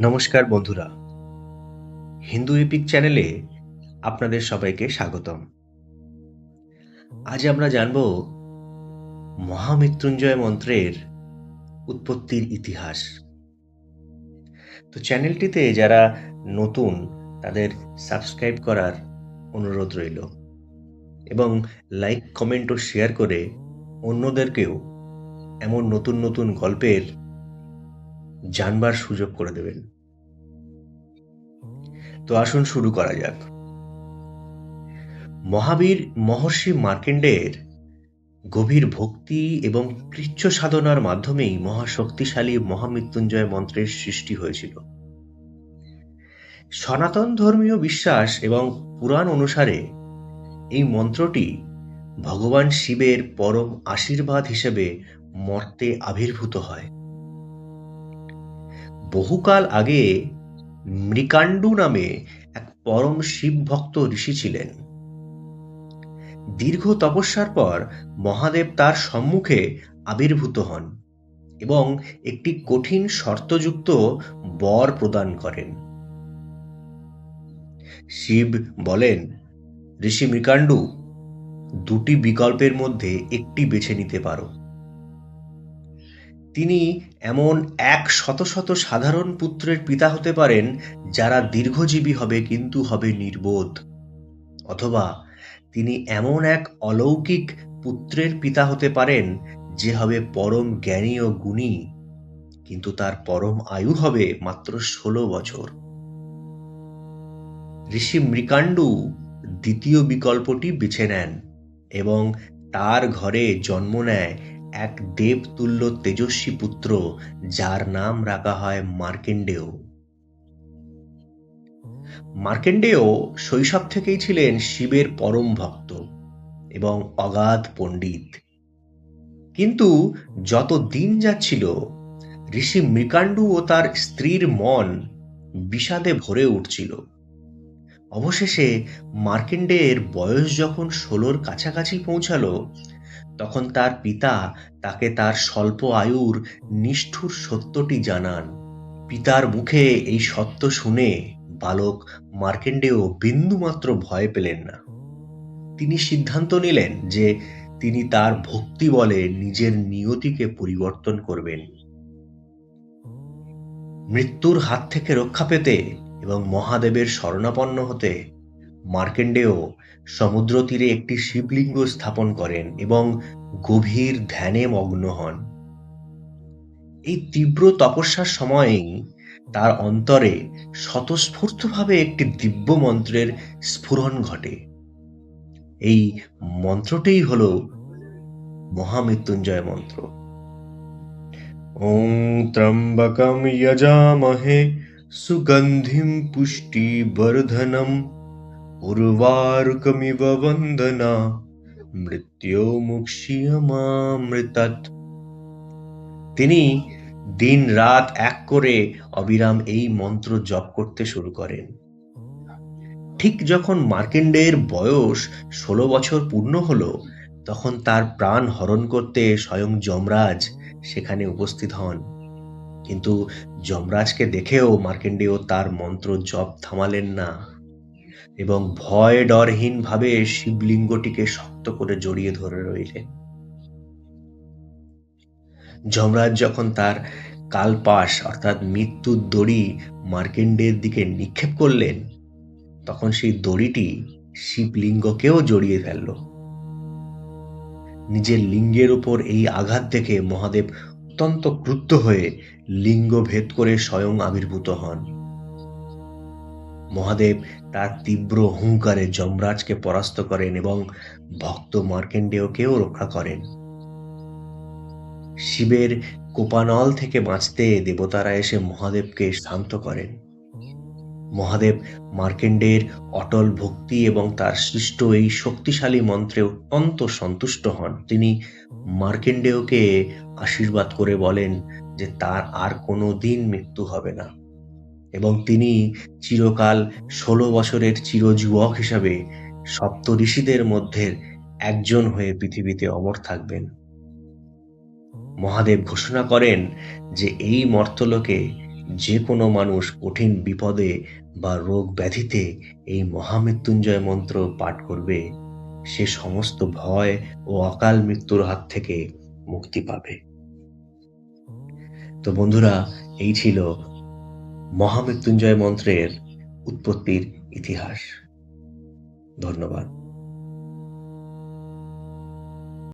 নমস্কার বন্ধুরা, হিন্দু এপিক চ্যানেলে আপনাদের সবাইকে স্বাগতম। আজ আমরা জানব মহামৃত্যুঞ্জয় মন্ত্রের উৎপত্তির ইতিহাস। তো চ্যানেলটিতে যারা নতুন তাদের সাবস্ক্রাইব করার অনুরোধ রইল এবং লাইক, কমেন্ট ও শেয়ার করে অন্যদেরকেও এমন নতুন নতুন গল্পের জানবার সুযোগ করে দেবেন। তো আসুন শুরু করা যাক। মহাবীর মহর্ষি মার্কেন্ডেয়ের গভীর ভক্তি এবং কৃচ্ছ সাধনার মাধ্যমেই মহাশক্তিশালী মহামৃত্যুঞ্জয় মন্ত্রের সৃষ্টি হয়েছিল। সনাতন ধর্মীয় বিশ্বাস এবং পুরাণ অনুসারে এই মন্ত্রটি ভগবান শিবের পরম আশীর্বাদ হিসেবে মর্তে আবির্ভূত হয়। বহুকাল আগে মৃকাণ্ডু নামে এক পরম শিব ভক্ত ঋষি ছিলেন। দীর্ঘ তপস্যার পর মহাদেব তার সম্মুখে আবির্ভূত হন এবং একটি কঠিন শর্তযুক্ত বর প্রদান করেন। শিব বলেন, ঋষি মৃকাণ্ডু, দুটি বিকল্পের মধ্যে একটি বেছে নিতে পারো। তিনি এমন শত শত সাধারণ পুত্রের পিতা হতে পারেন যারা দীর্ঘজীবী হবে কিন্তু হবে নির্বোধ, অথবা তিনি এমন এক অলৌকিক পুত্রের পিতা হতে পারেন যে হবে পরম জ্ঞানী ও গুণী, কিন্তু তার পরম আয়ু হবে মাত্র 16 বছর। ঋষি মৃকাণ্ডু দ্বিতীয় বিকল্পটি বেছে নেন এবং তার ঘরে জন্ম নেয় এক দেবতুল্য তেজস্বী পুত্র, যার নাম রাখা হয় মার্কেন্ডেয়। মার্কেন্ডেয় শৈশব থেকেই ছিলেন শিবের পরম ভক্ত এবং অগাধ পণ্ডিত। কিন্তু যত দিন যাচ্ছিল, ঋষি মৃকাণ্ডু ও তার স্ত্রীর মন বিষাদে ভরে উঠছিল। অবশেষে মার্কেন্ডেয়ের বয়স যখন 16-র কাছাকাছি পৌঁছালো, তখন তার পিতা তাকে তার স্বল্প আয়ুর নিষ্ঠুর সত্যটি জানান। পিতার মুখে এই সত্য শুনে বালক মার্কেন্ডেয় বিন্দুমাত্র ভয় পেলেন না। তিনি সিদ্ধান্ত নিলেন যে তিনি তার ভক্তি বলে নিজের নিয়তিকে পরিবর্তন করবেন। মৃত্যুর হাত থেকে রক্ষা পেতে এবং মহাদেবের শরণাপন্ন হতে মার্কেন্ডেয় সমুদ্র তীরে একটি শিবলিঙ্গ স্থাপন করেন এবং গভীর ধ্যানে মগ্ন হন। এই তীব্র তপস্যার সময়েই তার অন্তরে স্বতঃস্ফূর্তভাবে একটি দিব্য মন্ত্রের স্ফুরণ ঘটে। এই মন্ত্রটিই হল মহামৃত্যুঞ্জয় মন্ত্র। ওং ত্র্যম্বকম যজামহে সুগন্ধিম পুষ্টিবর্ধনম উর্বারুকমিব বন্দনা মৃত্যুমুক্ষীয়মামৃতাৎ। তিনি দিন রাত এক করে অবিরাম এই মন্ত্র জপ করতে শুরু করেন। ঠিক যখন মার্কেন্ডেয়ের বয়স 16 বছর পূর্ণ হলো, তখন তার প্রাণ হরণ করতে স্বয়ং যমরাজ সেখানে উপস্থিত হন। কিন্তু যমরাজকে দেখেও মার্কেন্ডেয় তার মন্ত্র জপ থামালেন না এবং ভয় ডরহীন ভাবে শিবলিঙ্গটিকে শক্ত করে জড়িয়ে ধরে রইলেন। যমরাজ যখন তার কালপাশ অর্থাৎ মৃত্যুর দড়ি মার্কেন্ডেয়ের দিকে নিক্ষেপ করলেন, তখন সেই দড়িটি শিবলিঙ্গকেও জড়িয়ে ফেলল। নিজের লিঙ্গের উপর এই আঘাত দেখে মহাদেব অত্যন্ত ক্রুদ্ধ হয়ে লিঙ্গ ভেদ করে স্বয়ং আবির্ভূত হন। মহাদেব তার তীব্র হুঙ্কারে যমরাজকে পরাস্ত করেন এবং ভক্ত মার্কেন্ডেয়কেও রক্ষা করেন। শিবের কোপানল থেকে বাঁচতে দেবতারা এসে মহাদেবকে শান্ত করেন। মহাদেব মার্কেন্ডেয়ের অটল ভক্তি এবং তার সৃষ্ট এই শক্তিশালী মন্ত্রে অত্যন্ত সন্তুষ্ট হন। তিনি মার্কেন্ডেয়কে আশীর্বাদ করে বলেন যে তার আর কোনো দিন মৃত্যু হবে না এবং তিনি চিরকাল 16 বছরের চিরযুবক হিসাবে সপ্ত ঋষিদের মধ্যে একজন হয়ে পৃথিবীতে অমর থাকবেন। মহাদেব ঘোষণা করেন যে এই মর্তলোকে যে কোনো মানুষ কঠিন বিপদে বা রোগ ব্যাধিতে এই মহামৃত্যুঞ্জয় মন্ত্র পাঠ করবে, সে সমস্ত ভয় ও অকাল মৃত্যুর হাত থেকে মুক্তি পাবে। তো বন্ধুরা, এই ছিল মহামৃত্যুঞ্জয় মন্ত্রের উৎপত্তির ইতিহাস। ধন্যবাদ।